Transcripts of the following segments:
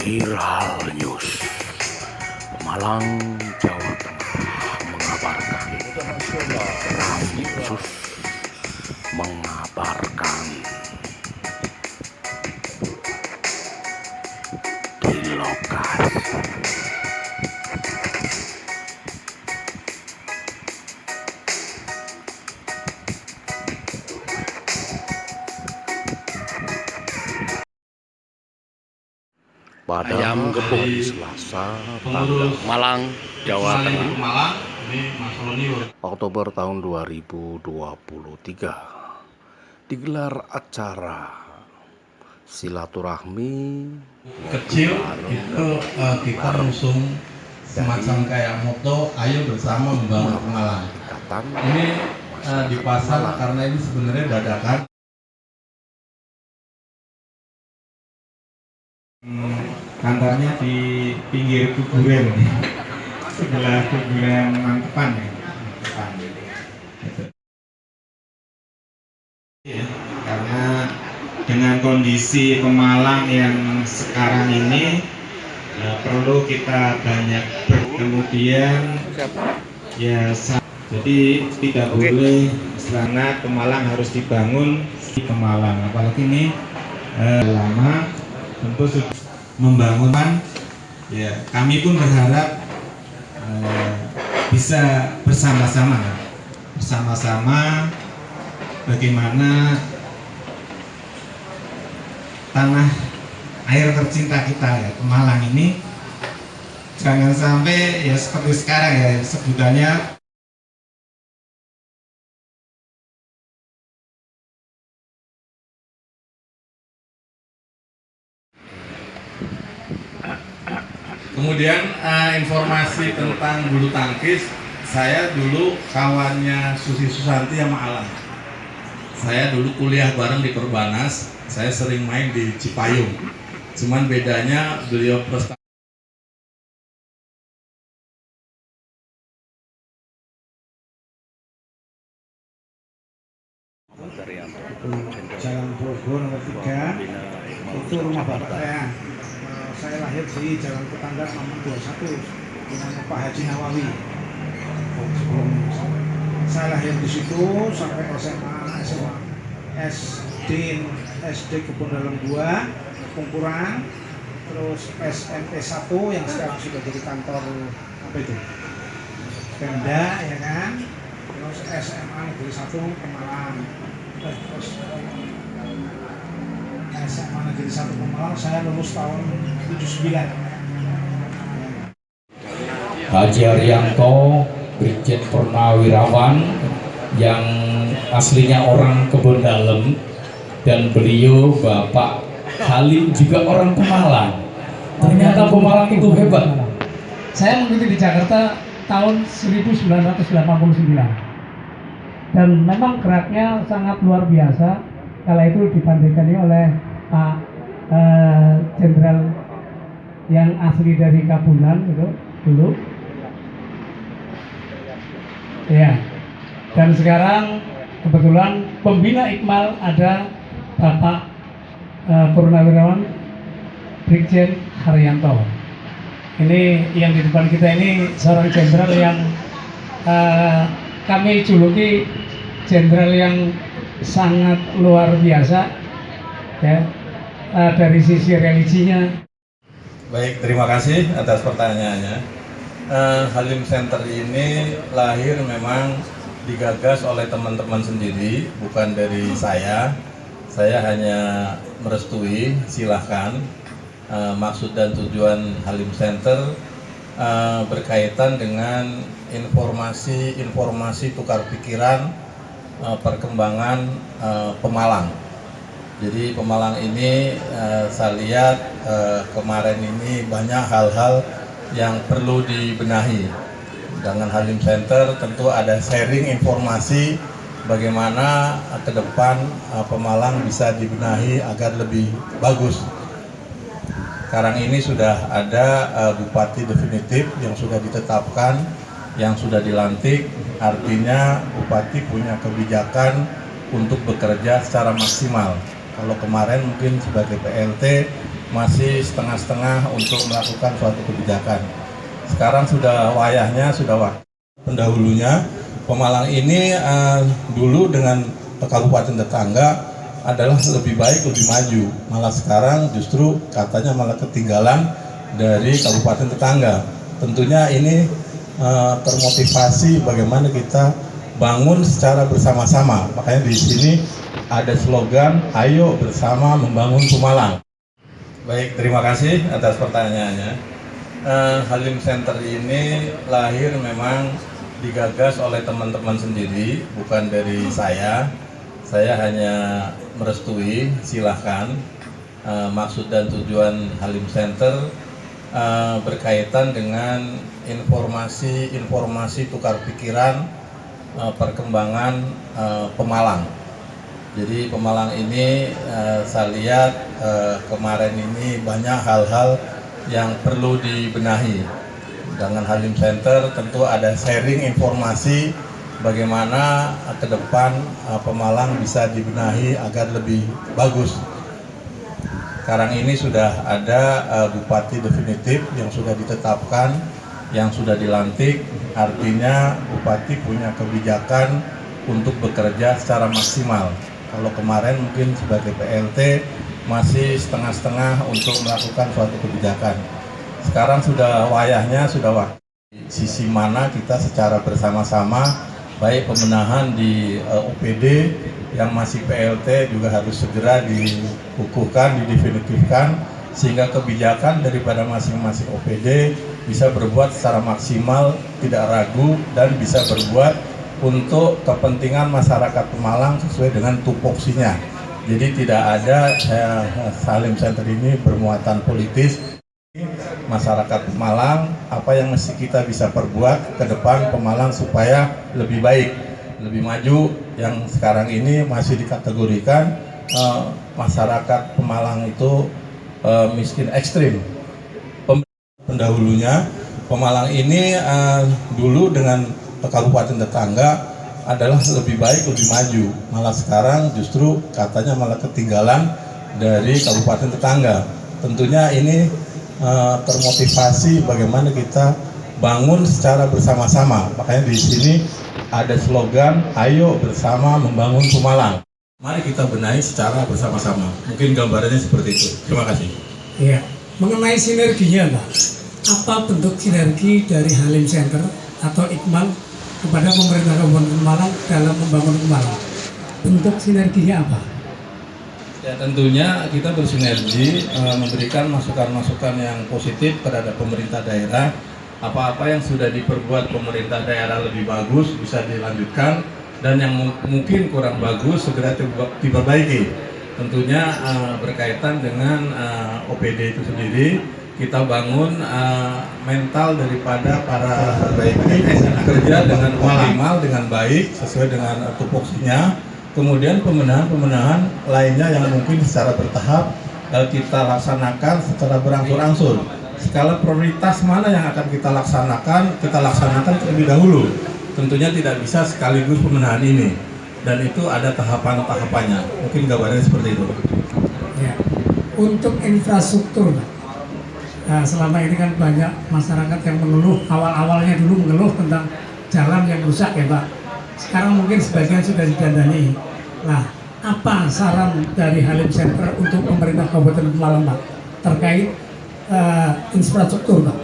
Viral News Pemalang, Jawa Tengah mengabarkan Ramsus mengabarkan di lokasi pada hari Selasa tanggal Malang, Jawa Tengah, Oktober tahun 2023 digelar acara silaturahmi kecil itu kita ngusung semacam kayak moto ayo bersama membangun Pemalang. Ini dipasang karena ini sebenarnya dadakan. Kantornya di pinggir kuburan, sebelah kuburan Mangkepan ya. Gitu. Ya, karena dengan kondisi Pemalang yang sekarang ini perlu kita banyak kemudian ya jadi tidak boleh serangan Pemalang harus dibangun di Pemalang, apalagi ini lama tentu sudah membangun ya, kami pun berharap bisa bersama-sama bagaimana tanah air tercinta kita ya Pemalang ini jangan sampai ya seperti sekarang ya sebutannya kemudian informasi tentang bulu tangkis. Saya dulu kawannya Susi Susanti sama Alan. Saya dulu kuliah bareng di Perbanas. Saya sering main di Cipayung. Cuman bedanya beliau prestasi. Jalan Bogor nomor 3 itu rumah bapak saya. Saya lahir di Jalan Tetangga nomor 21 dengan Pak Haji Nawawi. Sebelum saya lahir di situ sampai SMA SD Kebun Dalam 2 Pungkuran, terus SMP 1 yang sekarang sudah jadi kantor apa itu Pemda ya kan, terus SMA Negeri 1 Pemalang, terus SMA Negeri 1 Pemalang saya lulus tahun 79. Haji Haryanto, Brigjen Purnawirawan yang aslinya orang Kebon Dalem, dan beliau Bapak Halim juga orang Pemalang. Ternyata Pemalang itu hebat. Saya mengikuti di Jakarta tahun 1989 dan memang geraknya sangat luar biasa. Kala itu dibandingkan oleh Pak Jenderal yang asli dari Kabunan itu dulu. Ya, dan sekarang kebetulan pembina Iqmal ada Bapak Purnawirawan Brigjen Haryanto. Ini yang di depan kita ini seorang jenderal yang kami juluki jenderal yang sangat luar biasa ya, dari sisi religinya. Baik, terima kasih atas pertanyaannya. Halim Center ini lahir memang digagas oleh teman-teman sendiri, bukan dari saya. Saya hanya merestui, silahkan. Maksud dan tujuan Halim Center berkaitan dengan informasi tukar pikiran, perkembangan Pemalang. Jadi Pemalang ini saya lihat kemarin ini banyak hal-hal yang perlu dibenahi. Dengan Halim Center tentu ada sharing informasi bagaimana ke depan Pemalang bisa dibenahi agar lebih bagus. Sekarang ini sudah ada Bupati definitif yang sudah ditetapkan, yang sudah dilantik. Artinya Bupati punya kebijakan untuk bekerja secara maksimal. Kalau kemarin mungkin sebagai PLT masih setengah-setengah untuk melakukan suatu kebijakan. Sekarang sudah wayahnya, sudah waktu. Pendahulunya Pemalang ini dulu dengan kabupaten tetangga adalah lebih baik, lebih maju. Malah sekarang justru katanya malah ketinggalan dari kabupaten tetangga. Tentunya ini termotivasi bagaimana kita bangun secara bersama-sama. Makanya di sini ada slogan, ayo bersama membangun Pemalang. Baik, terima kasih atas pertanyaannya. Halim Center ini lahir memang digagas oleh teman-teman sendiri, bukan dari saya. Saya hanya merestui, silahkan. Maksud dan tujuan Halim Center berkaitan dengan informasi tukar pikiran, perkembangan Pemalang. Jadi Pemalang ini saya lihat kemarin ini banyak hal-hal yang perlu dibenahi. Dengan Halim Center tentu ada sharing informasi bagaimana ke depan Pemalang bisa dibenahi agar lebih bagus. Sekarang ini sudah ada bupati definitif yang sudah ditetapkan, yang sudah dilantik, artinya bupati punya kebijakan untuk bekerja secara maksimal. Kalau kemarin mungkin sebagai PLT masih setengah-setengah untuk melakukan suatu kebijakan. Sekarang sudah wayahnya, sudah waktu. Sisi mana kita secara bersama-sama, baik pembenahan di OPD yang masih PLT juga harus segera dikukuhkan, didefinitifkan, sehingga kebijakan daripada masing-masing OPD bisa berbuat secara maksimal, tidak ragu, dan bisa berbuat untuk kepentingan masyarakat Pemalang sesuai dengan tupoksinya. Jadi tidak ada Halim Center ini bermuatan politis. Masyarakat Pemalang, apa yang mesti kita bisa perbuat ke depan Pemalang supaya lebih baik, lebih maju. Yang sekarang ini masih dikategorikan masyarakat Pemalang itu miskin ekstrim. Pendahulunya Pemalang ini dulu dengan kabupaten tetangga adalah lebih baik, lebih maju. Malah sekarang justru katanya malah ketinggalan dari kabupaten tetangga. Tentunya ini termotivasi bagaimana kita bangun secara bersama-sama. Makanya di sini ada slogan, ayo bersama membangun Pemalang. Mari kita benahi secara bersama-sama. Mungkin gambarannya seperti itu. Terima kasih. Iya, mengenai sinerginya, Pak. Apa bentuk sinergi dari Halim Center atau Iqmal kepada pemerintah Kabupaten Pemalang dalam membangun Pemalang? Bentuk sinerginya apa? Ya, tentunya kita bersinergi memberikan masukan-masukan yang positif terhadap pemerintah daerah. Apa-apa yang sudah diperbuat pemerintah daerah lebih bagus bisa dilanjutkan, dan yang mungkin kurang bagus segera diperbaiki. Tentunya berkaitan dengan OPD itu sendiri, kita bangun mental daripada para perbaiki kerja dengan optimal, dengan baik, sesuai dengan tupoksinya. Kemudian pembenahan lainnya yang mungkin secara bertahap kita laksanakan secara berangsur-angsur. Skala prioritas mana yang akan kita laksanakan terlebih dahulu. Tentunya tidak bisa sekaligus pembenahan ini, dan itu ada tahapan-tahapannya. Mungkin gambarnya seperti itu. Ya. Untuk infrastruktur, nah, selama ini kan banyak masyarakat yang mengeluh, awal-awalnya dulu mengeluh tentang jalan yang rusak ya Pak. Sekarang mungkin sebagian sudah didandani. Nah, apa saran dari Halim Center untuk pemerintah Kabupaten Pemalang, Pak, terkait infrastruktur, Pak?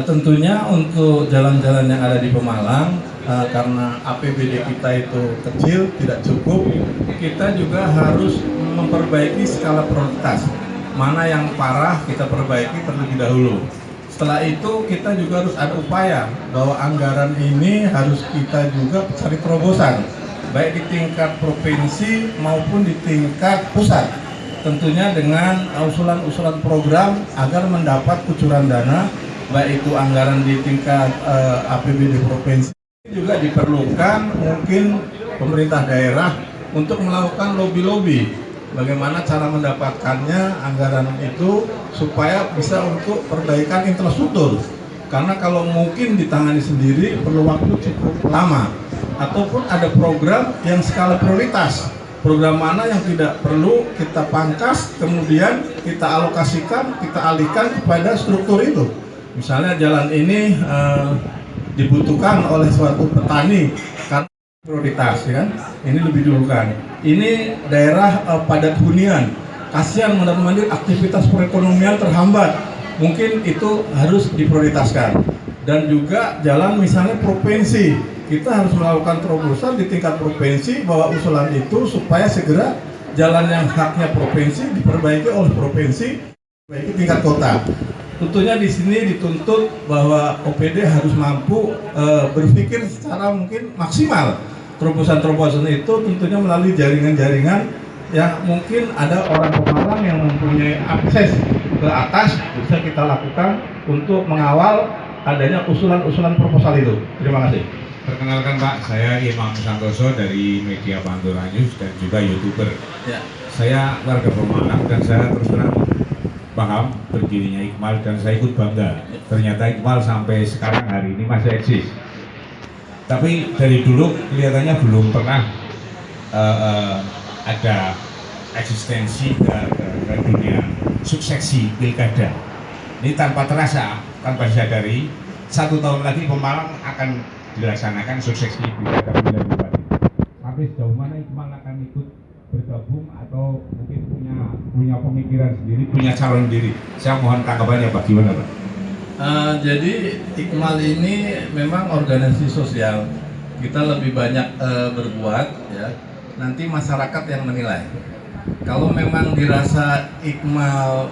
Tentunya untuk jalan-jalan yang ada di Pemalang, karena APBD kita itu kecil, tidak cukup, kita juga harus memperbaiki skala prioritas. Mana yang parah kita perbaiki terlebih dahulu. Setelah itu kita juga harus ada upaya bahwa anggaran ini harus kita juga cari terobosan, baik di tingkat provinsi maupun di tingkat pusat. Tentunya dengan usulan-usulan program agar mendapat kucuran dana, baik itu anggaran di tingkat APBD provinsi. Juga diperlukan mungkin pemerintah daerah untuk melakukan lobby-lobby. Bagaimana cara mendapatkannya anggaran itu supaya bisa untuk perbaikan infrastruktur. Karena kalau mungkin ditangani sendiri perlu waktu cukup lama. Ataupun ada program yang skala prioritas. program mana yang tidak perlu kita pangkas, kemudian kita alokasikan, kita alihkan kepada struktur itu. Misalnya jalan ini dibutuhkan oleh suatu petani karena prioritas, ya kan? Ini lebih dulu kan. Ini daerah padat hunian, kasihan mondar-mandir aktivitas perekonomian terhambat, mungkin itu harus diprioritaskan. Dan juga jalan misalnya provinsi, kita harus melakukan terobosan di tingkat provinsi bahwa usulan itu supaya segera jalan yang haknya provinsi diperbaiki oleh provinsi, baik tingkat kota. Tentunya di sini dituntut bahwa OPD harus mampu berpikir secara mungkin maksimal. Terobosan-terobosan itu tentunya melalui jaringan-jaringan yang mungkin ada orang pemalang yang mempunyai akses ke atas, bisa kita lakukan untuk mengawal adanya usulan-usulan proposal itu. Terima kasih. Perkenalkan Pak, saya Imam Santoso dari media Pantura News dan juga YouTuber. Ya. Saya warga Pemalang dan saya terus terang paham berdirinya Iqmal dan saya ikut bangga. Ternyata Iqmal sampai sekarang hari ini masih eksis. Tapi dari dulu kelihatannya belum pernah ada eksistensi ke dunia suksesi pilkada. Ini tanpa terasa, tanpa disadari, 1 tahun lagi Pemalang akan dilaksanakan suksesi pilkada pemilihan bupati. Sampai sejauh mana Iqmal akan ikut bergabung atau mungkin punya pemikiran sendiri, punya calon sendiri? Saya mohon tanggapannya Pak, gimana Pak? Jadi Iqmal ini memang organisasi sosial. Kita lebih banyak berbuat, ya. Nanti masyarakat yang menilai. Kalau memang dirasa Iqmal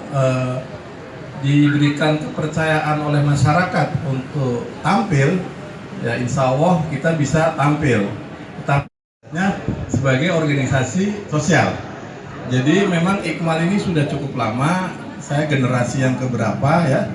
diberikan kepercayaan oleh masyarakat untuk tampil, ya insya Allah kita bisa tampil. Tapi sebagai organisasi sosial. Jadi memang Iqmal ini sudah cukup lama. Saya generasi yang keberapa, ya.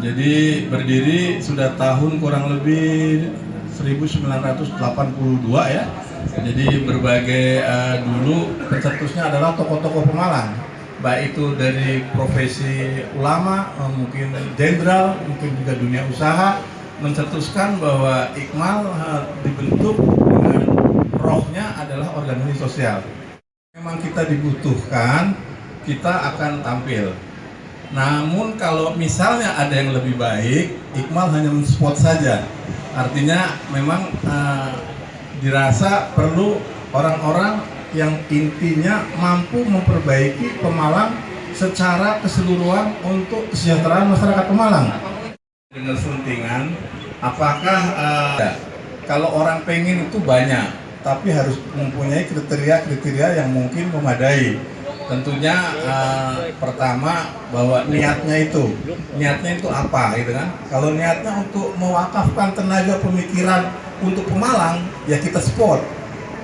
Jadi berdiri sudah tahun kurang lebih 1982, ya. Jadi berbagai dulu pencetusnya adalah tokoh-tokoh Pemalang, baik itu dari profesi ulama, mungkin jenderal, mungkin juga dunia usaha, mencetuskan bahwa Iqmal dibentuk dengan rohnya adalah organisasi sosial. Memang kita dibutuhkan, kita akan tampil. Namun kalau misalnya ada yang lebih baik, Iqmal hanya men-spot saja. Artinya memang dirasa perlu orang-orang yang intinya mampu memperbaiki Pemalang secara keseluruhan untuk kesejahteraan masyarakat Pemalang. Dengan sentingan, apakah kalau orang pengen itu banyak, tapi harus mempunyai kriteria-kriteria yang mungkin memadai. Tentunya pertama bahwa niatnya itu apa, gitu kan? Kalau niatnya untuk mewakafkan tenaga pemikiran untuk Pemalang, ya kita support.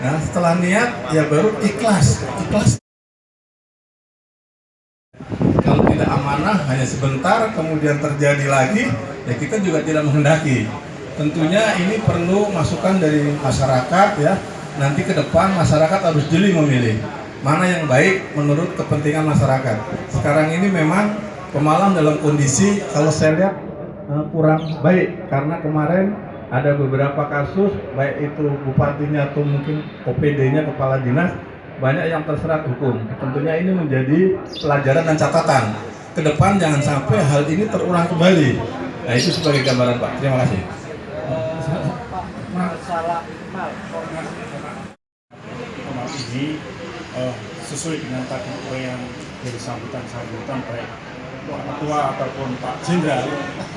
Nah, setelah niat, ya baru ikhlas. Kalau tidak amanah, hanya sebentar, kemudian terjadi lagi, ya kita juga tidak menghendaki. Tentunya ini perlu masukan dari masyarakat, ya. Nanti ke depan masyarakat harus jeli memilih mana yang baik menurut kepentingan masyarakat. Sekarang ini memang Pemalang dalam kondisi kalau saya lihat kurang baik, karena kemarin ada beberapa kasus, baik itu bupatinya atau mungkin OPD-nya, kepala dinas, banyak yang terserat hukum. Tentunya ini menjadi pelajaran dan catatan. Ke depan jangan sampai hal ini terulang kembali. Nah, itu sebagai gambaran Pak. Terima kasih. Ini sesuai dengan tadi yang dari sambutan baik Pak Ketua ataupun Pak Jenderal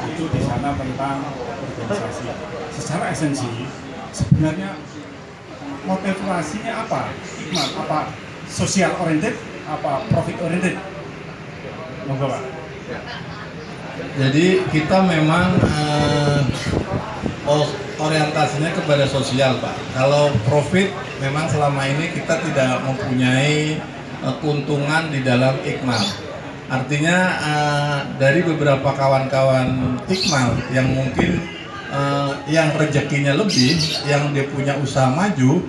itu di sana tentang organisasi. Secara esensi sebenarnya motivasinya apa? Iqmal, apa social oriented, apa profit oriented? Monggo Pak. Jadi kita memang orientasinya kepada sosial Pak. Kalau profit memang selama ini kita tidak mempunyai keuntungan di dalam Iqmal. Artinya dari beberapa kawan-kawan Iqmal yang mungkin yang rezekinya lebih, yang dia punya usaha maju,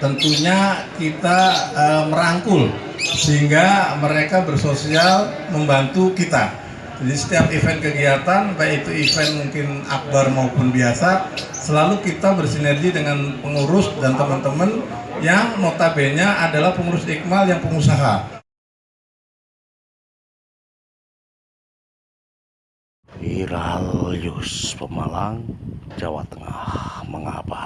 tentunya kita merangkul sehingga mereka bersosial membantu kita. Jadi setiap event kegiatan, baik itu event mungkin akbar maupun biasa, selalu kita bersinergi dengan pengurus dan teman-teman yang notabene adalah pengurus Ikmal yang pengusaha. Viral Yus Pemalang, Jawa Tengah. Mengapa